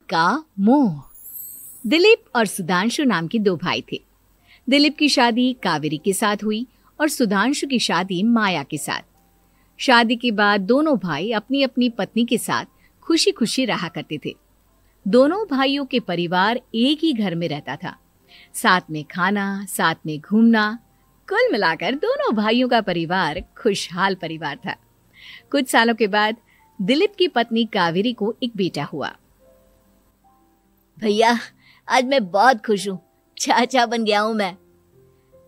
का मोह। दिलीप और सुधांशु नाम के दो भाई थे। दिलीप की शादी कावेरी के साथ हुई और सुधांशु की शादी माया के साथ। शादी के बाद दोनों भाई अपनी अपनी पत्नी के साथ खुशी खुशी रहा करते थे। दोनों भाइयों के परिवार एक ही घर में रहता था। साथ में खाना, साथ में घूमना, कुल मिलाकर दोनों भाइयों का परिवार खुशहाल परिवार था। कुछ सालों के बाद दिलीप की पत्नी कावेरी को एक बेटा हुआ। भैया, आज मैं बहुत खुश हूँ, चाचा बन गया हूँ मैं।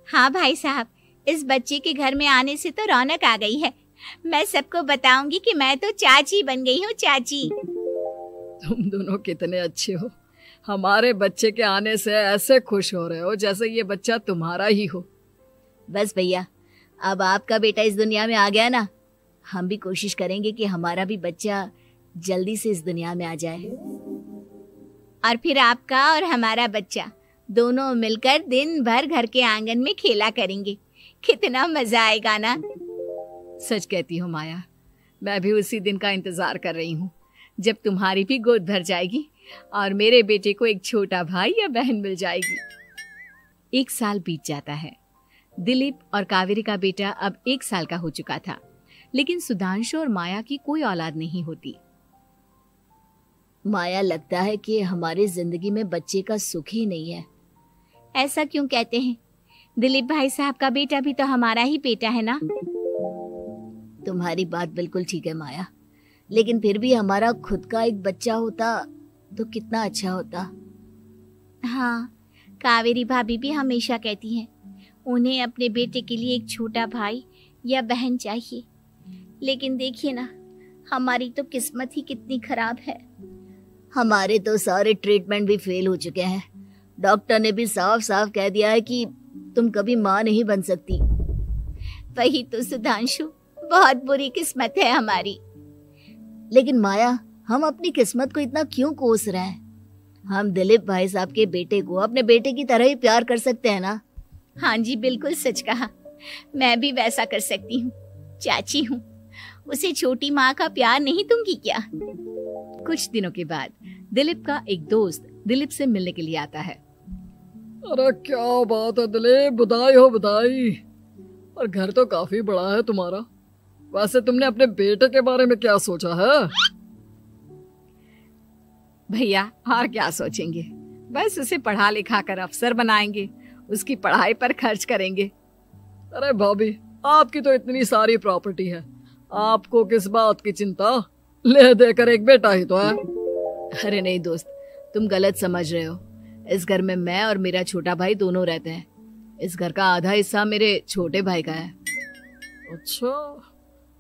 हाँ भाई साहब, इस बच्चे के घर में आने से तो रौनक आ गई है। मैं सबको बताऊंगी कि मैं तो चाची बन गई हूँ, चाची। तुम दोनों कितने अच्छे हो। हमारे बच्चे के आने से ऐसे खुश हो रहे हो जैसे ये बच्चा तुम्हारा ही हो। बस भैया, अब आपका बेटा इस दुनिया में आ गया ना, हम भी कोशिश करेंगे कि हमारा भी बच्चा जल्दी से इस दुनिया में आ जाए। और फिर आपका और हमारा बच्चा दोनों मिलकर दिन भर घर के आंगन में खेला करेंगे। कितना मजा आएगा ना। सच कहती हो माया, मैं भी उसी दिन का इंतजार कर रही हूँ जब तुम्हारी भी गोद भर जाएगी और मेरे बेटे को एक छोटा भाई या बहन मिल जाएगी। 1 साल बीत जाता है। दिलीप और कावेरी का बेटा अब 1 साल का हो चुका था, लेकिन सुधांशु और माया की कोई औलाद नहीं होती। माया, लगता है कि हमारी जिंदगी में बच्चे का सुख ही नहीं है। ऐसा क्यों कहते हैं? दिलीप भाई साहब का बेटा भी तो हमारा ही बेटा है ना। तुम्हारी बात बिल्कुल ठीक है माया, लेकिन फिर भी हमारा खुद का एक बच्चा होता तो कितना अच्छा होता। हाँ, कावेरी भाभी भी हमेशा कहती हैं उन्हें अपने बेटे के लिए एक छोटा भाई या बहन चाहिए। लेकिन देखिए ना, हमारी तो किस्मत ही कितनी खराब है। हमारे तो सारे ट्रीटमेंट भी फेल हो चुके हैं। डॉक्टर ने भी साफ साफ कह दिया है कि तुम कभी माँ नहीं बन सकती। वही तो सुधांशु, बहुत बुरी किस्मत है हमारी। लेकिन माया, हम अपनी किस्मत को इतना क्यों कोस रहे हैं? हम दिलीप भाई साहब के बेटे को अपने बेटे की तरह ही प्यार कर सकते हैं ना। हाँ जी, बिल्कुल सच कहा। मैं भी वैसा कर सकती हूँ। चाची हूँ, उसे छोटी माँ का प्यार नहीं दूंगी क्या? कुछ दिनों के बाद दिलीप का एक दोस्त दिलीप से मिलने के लिए आता है। अरे क्या बात है दिलीप, बधाई हो बधाई। और घर तो काफी बड़ा है तुम्हारा। वैसे तुमने अपने बेटे के बारे में क्या सोचा है? भैया, और क्या सोचेंगे, बस उसे पढ़ा लिखा कर अफसर बनाएंगे, उसकी पढ़ाई पर खर्च करेंगे। अरे भाभी, आपकी तो इतनी सारी प्रॉपर्टी है, आपको किस बात की चिंता? ले देकर एक बेटा ही तो है। अरे नहीं दोस्त, तुम गलत समझ रहे हो। इस घर में मैं और मेरा छोटा भाई दोनों रहते हैं। इस घर का आधा हिस्सा मेरे छोटे भाई का है। अच्छा,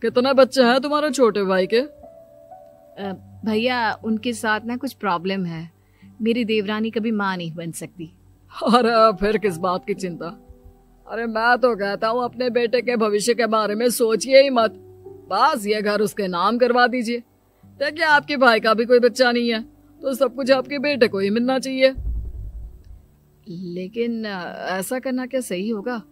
कितने बच्चे हैं तुम्हारे छोटे भाई के? भैया, उनके साथ ना कुछ प्रॉब्लम है। मेरी देवरानी कभी माँ नहीं बन सकती। अरे फिर किस बात की चिंता? अरे मैं तो कहता हूँ अपने बेटे के भविष्य के बारे में सोचिए ही मत। बस ये घर उसके नाम करवा दीजिए। देखिए, आपके भाई का भी कोई बच्चा नहीं है तो सब कुछ आपके बेटे को ही मिलना चाहिए। लेकिन ऐसा करना क्या सही होगा?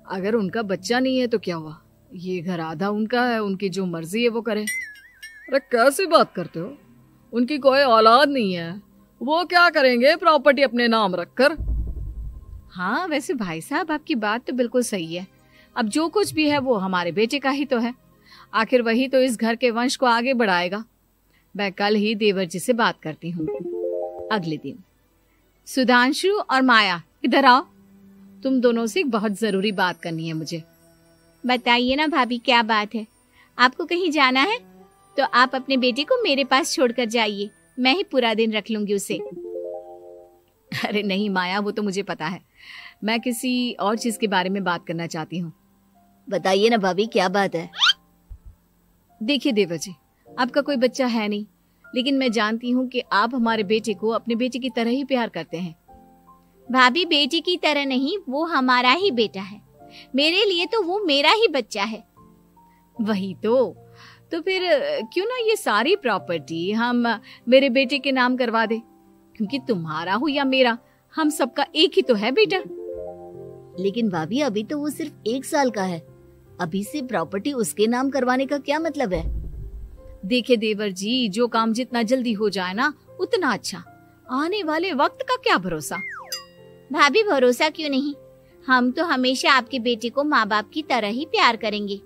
अगर उनका बच्चा नहीं है तो क्या हुआ? ये घर आधा उनका है, उनकी जो मर्जी है वो करे। अरे कैसी बात करते हो? उनकी कोई औलाद नहीं है, वो क्या करेंगे प्रॉपर्टी अपने नाम रखकर? हाँ, वैसे भाई साहब, आपकी बात तो बिल्कुल सही है। अब जो कुछ भी है वो हमारे बेटे का ही तो है। आखिर वही तो इस घर के वंश को आगे बढ़ाएगा। मैं कल ही देवर जी से बात करती हूँ। अगले दिन सुधांशु और माया, इधर आओ। तुम दोनों से एक बहुत जरूरी बात करनी है मुझे। बताइए ना भाभी, क्या बात है? आपको कहीं जाना है तो आप अपने बेटे को मेरे पास छोड़कर जाइए। मैं ही पूरा दिन रख लूंगी उसे। अरे नहीं माया, वो तो मुझे पता है। मैं किसी और चीज के बारे में बात करना चाहती हूँ। बताइए ना भाभी, क्या बात है? देखिए देवर जी, आपका कोई बच्चा है नहीं, लेकिन मैं जानती हूँ कि आप हमारे बेटे को अपने बेटे की तरह ही प्यार करते हैं। भाभी, बेटी की तरह नहीं, वो हमारा ही बेटा है। मेरे लिए तो वो मेरा ही बच्चा है। वही तो फिर क्यों ना ये सारी प्रॉपर्टी हम मेरे बेटे के नाम करवा दे, क्योंकि तुम्हारा हो या मेरा, हम सबका एक ही तो है बेटा। लेकिन भाभी, अभी तो वो सिर्फ 1 साल का है। अभी से प्रॉपर्टी उसके नाम करवाने का क्या मतलब है? देखिए देवर जी, जो काम जितना जल्दी हो जाए ना उतना अच्छा। आने वाले वक्त का क्या भरोसा। भाभी भरोसा क्यों नहीं, हम तो हमेशा आपके बेटे को माँ बाप की तरह ही प्यार करेंगे।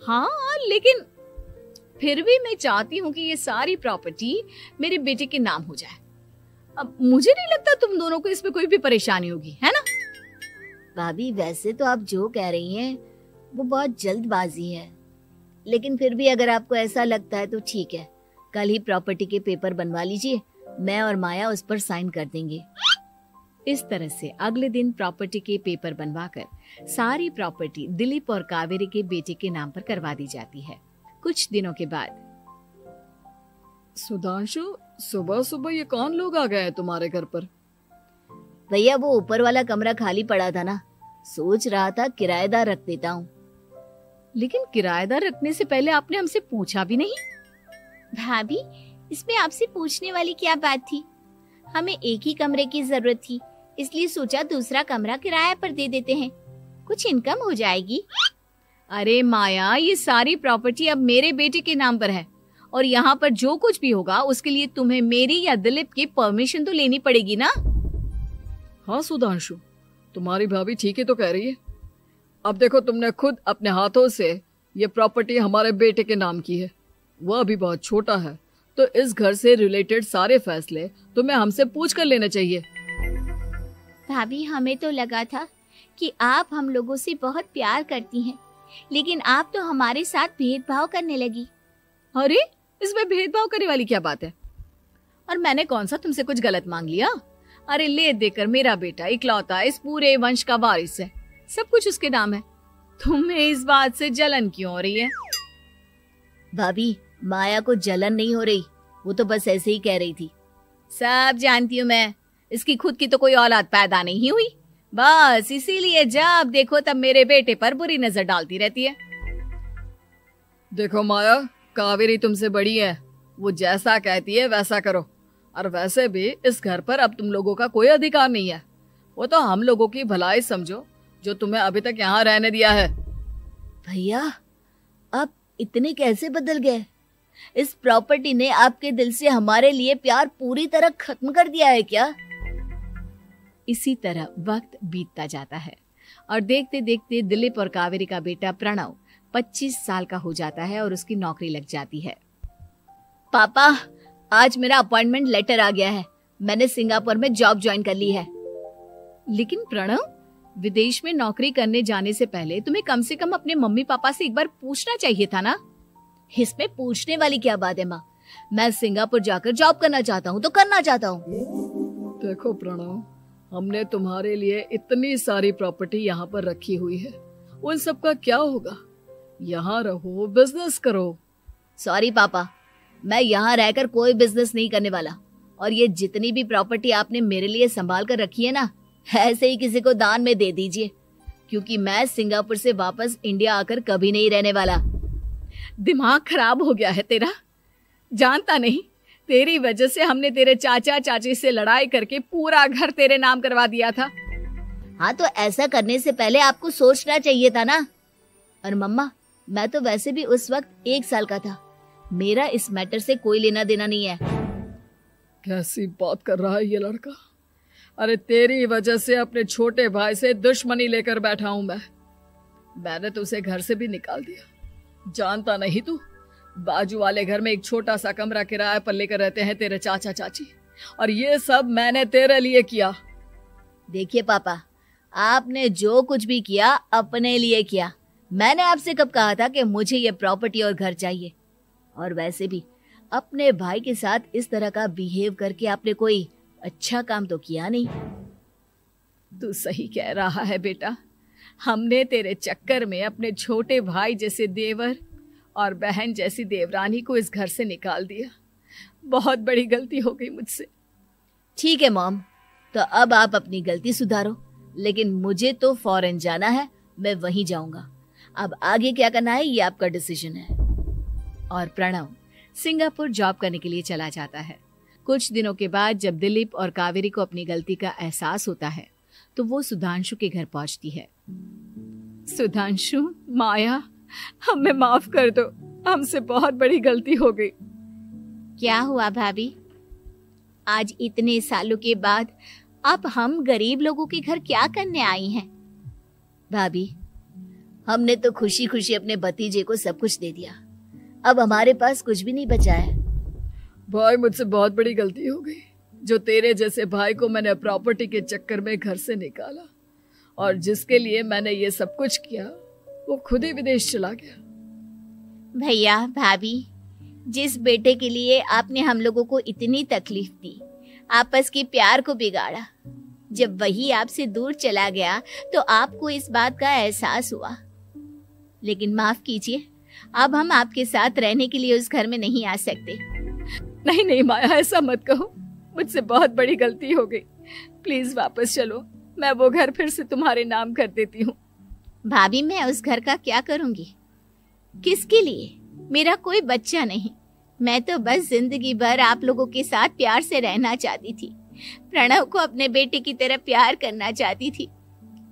हाँ, लेकिन फिर भी मैं चाहती हूँ कि ये सारी प्रॉपर्टी मेरे बेटे के नाम हो जाए। अब मुझे नहीं लगता तुम दोनों को इसमें कोई भी परेशानी होगी, है ना? भाभी वैसे तो आप जो कह रही हैं वो बहुत जल्दबाजी है, लेकिन फिर भी अगर आपको ऐसा लगता है तो ठीक है, कल ही प्रॉपर्टी के पेपर बनवा लीजिए, मैं और माया उस पर साइन कर देंगे। इस तरह से अगले दिन प्रॉपर्टी के पेपर बनवाकर सारी प्रॉपर्टी दिलीप और कावेरी के बेटे के नाम पर करवा दी जाती है। कुछ दिनों के बाद सुधांशु, सुबह सुबह ये कौन लोग आ गए हैं तुम्हारे घर पर? भैया वो ऊपर वाला कमरा खाली पड़ा था ना, सोच रहा था किराएदार रख देता हूँ। लेकिन किराएदार रखने से पहले आपने हमसे पूछा भी नहीं। भाभी इसमें आपसे पूछने वाली क्या बात थी, हमें एक ही कमरे की जरूरत थी, इसलिए सोचा दूसरा कमरा किराया पर दे देते हैं, कुछ इनकम हो जाएगी। अरे माया, ये सारी प्रॉपर्टी अब मेरे बेटे के नाम पर है और यहाँ पर जो कुछ भी होगा उसके लिए तुम्हें मेरी या दिलीप की परमिशन तो लेनी पड़ेगी ना। हाँ सुधांशु, तुम्हारी भाभी ठीक ही तो कह रही है। अब देखो, तुमने खुद अपने हाथों से ये प्रॉपर्टी हमारे बेटे के नाम की है, वह अभी बहुत छोटा है, तो इस घर से रिलेटेड सारे फैसले तुम्हें हमसे पूछ कर लेने चाहिए। भाभी हमें तो लगा था कि आप हम लोगों से बहुत प्यार करती हैं, लेकिन आप तो हमारे साथ भेदभाव करने लगी। अरे इसमें भेदभाव करने वाली क्या बात है? और मैंने कौन सा तुमसे कुछ गलत मांग लिया? अरे ले देकर मेरा बेटा इकलौता इस पूरे वंश का वारिस है, सब कुछ उसके नाम है। तुम्हें इस बात से जलन क्यों हो रही है? भाभी माया को जलन नहीं हो रही, वो तो बस ऐसे ही कह रही थी। सब जानती हूँ मैं, इसकी खुद की तो कोई औलाद पैदा नहीं हुई, बस इसीलिए जब देखो तब मेरे बेटे पर बुरी नजर डालती रहती है। देखो माया, कावेरी तुमसे बड़ी है, वो जैसा कहती है वैसा करो। और वैसे भी इस घर पर अब तुम लोगों का कोई अधिकार नहीं है, वो तो हम लोगों की भलाई समझो जो तुम्हें अभी तक यहाँ रहने दिया है। भैया आप इतने कैसे बदल गए? इस प्रॉपर्टी ने आपके दिल से हमारे लिए प्यार पूरी तरह खत्म कर दिया है क्या? इसी तरह वक्त बीतता जाता है और देखते देखते दिलीप और कावेरी का बेटा प्रणव 25 साल का हो जाता है और उसकी नौकरी लग जाती है। पापा आज मेरा अपॉइंटमेंट लेटर आ गया है, मैंने सिंगापुर में जॉब ज्वाइन कर ली है। लेकिन प्रणव, विदेश में नौकरी करने जाने से पहले तुम्हें कम से कम अपने मम्मी पापा से एक बार पूछना चाहिए था ना। इसमें पूछने वाली क्या बात है माँ, मैं सिंगापुर जाकर जॉब करना चाहता हूँ तो करना चाहता हूँ। देखो प्रणव, हमने तुम्हारे लिए इतनी सारी प्रॉपर्टी यहाँ पर रखी हुई है, उन सब का क्या होगा? यहाँ रहो, बिजनेस करो। सॉरी पापा, मैं यहाँ रहकर कोई बिजनेस नहीं करने वाला, और ये जितनी भी प्रॉपर्टी आपने मेरे लिए संभाल कर रखी है ना, ऐसे ही किसी को दान में दे दीजिए, क्योंकि मैं सिंगापुर से वापस इंडिया आकर कभी नहीं रहने वाला। दिमाग खराब हो गया है तेरा, जानता नहीं तेरी वजह से हमने तेरे चाचा चाची से लड़ाई करके पूरा घर तेरे नाम करवा दिया था। हाँ तो ऐसा करने से पहले आपको सोचना चाहिए था ना। और मम्मा, मैं तो वैसे भी उस वक्त 1 साल का था, मेरा इस मैटर से कोई लेना देना नहीं है। कैसी बात कर रहा है ये लड़का? अरे तेरी वजह से अपने छोटे भाई से दुश्मनी लेकर बैठा हूं मैंने तो उसे घर से भी निकाल दिया। जानता नहीं तू, बाजू वाले घर में एक छोटा सा कमरा किराए पर लेकर रहते हैं तेरे चाचा चाची, और ये सब मैंने तेरे लिए किया। देखिए पापा, आपने जो कुछ भी किया अपने लिए किया। मैंने आपसे कब कहा था कि मुझे ये प्रॉपर्टी और घर चाहिए? और वैसे भी अपने भाई के साथ इस तरह का बिहेव करके आपने कोई अच्छा काम तो किया नहीं। तू सही कह रहा है बेटा, हमने तेरे चक्कर में अपने छोटे भाई जैसे देवर और बहन जैसी देवरानी को इस घर से निकाल दिया। बहुत बड़ी गलती हो गई मुझसे। ठीक है मॉम, तो अब आप अपनी गलती सुधारो, लेकिन मुझे तो फॉरेन जाना है, मैं वहीं जाऊंगा। अब आगे क्या करना है ये आपका डिसीजन है। और प्रणव सिंगापुर जॉब करने के लिए चला जाता है। कुछ दिनों के बाद जब दिलीप और कावेरी को अपनी गलती का एहसास होता है तो वो सुधांशु के घर पहुंचती है। सुधांशु, माया, हमें माफ कर दो, हमसे बहुत बड़ी गलती हो गई। क्या हुआ भाभी? आज इतने सालों के बाद अब हम गरीब लोगों के घर क्या करने आई हैं? भाभी, हमने तो खुशी खुशी अपने भतीजे को सब कुछ दे दिया, अब हमारे पास कुछ भी नहीं बचा है। भाई, मुझसे बहुत बड़ी गलती हो गई जो तेरे जैसे भाई को मैंने प्रॉपर्टी के चक्कर में घर से निकाला, और जिसके लिए मैंने ये सब कुछ किया वो खुद ही विदेश चला गया। भैया भाभी, जिस बेटे के लिए आपने हम लोगों को इतनी तकलीफ दी, आपस के प्यार को बिगाड़ा, जब वही आपसे दूर चला गया तो आपको इस बात का एहसास हुआ। लेकिन माफ कीजिए, अब हम आपके साथ रहने के लिए उस घर में नहीं आ सकते। नहीं नहीं माया, ऐसा मत कहो, मुझसे बहुत बड़ी गलती हो गई, प्लीज वापस चलो, मैं वो घर फिर से तुम्हारे नाम कर देती हूँ। भाभी, मैं उस घर का क्या करूंगी? किसके लिए? मेरा कोई बच्चा नहीं, मैं तो बस जिंदगी भर आप लोगों के साथ प्यार से रहना चाहती थी, प्रणव को अपने बेटे की तरह प्यार करना चाहती थी,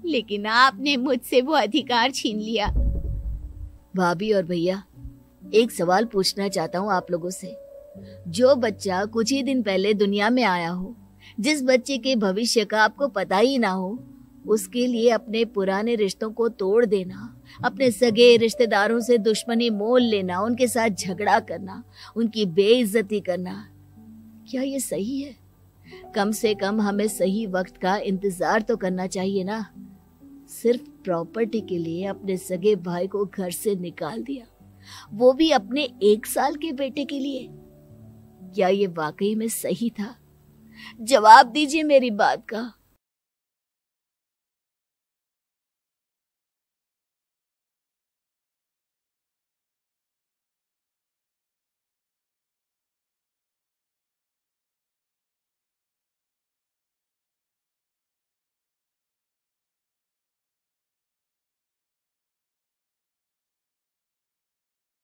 लेकिन आपने मुझसे वो अधिकार छीन लिया। भाभी और भैया, एक सवाल पूछना चाहता हूँ आप लोगों से। जो बच्चा कुछ ही दिन पहले दुनिया में आया हो, जिस बच्चे के भविष्य का आपको पता ही ना हो, उसके लिए अपने पुराने रिश्तों को तोड़ देना, अपने सगे रिश्तेदारों से दुश्मनी मोल लेना, उनके साथ झगड़ा करना, उनकी बेइज्जती करना, क्या ये सही है? कम से कम हमें सही वक्त का इंतजार तो करना चाहिए ना। सिर्फ प्रॉपर्टी के लिए अपने सगे भाई को घर से निकाल दिया, वो भी अपने 1 साल के बेटे के लिए। क्या ये वाकई में सही था? जवाब दीजिए मेरी बात का।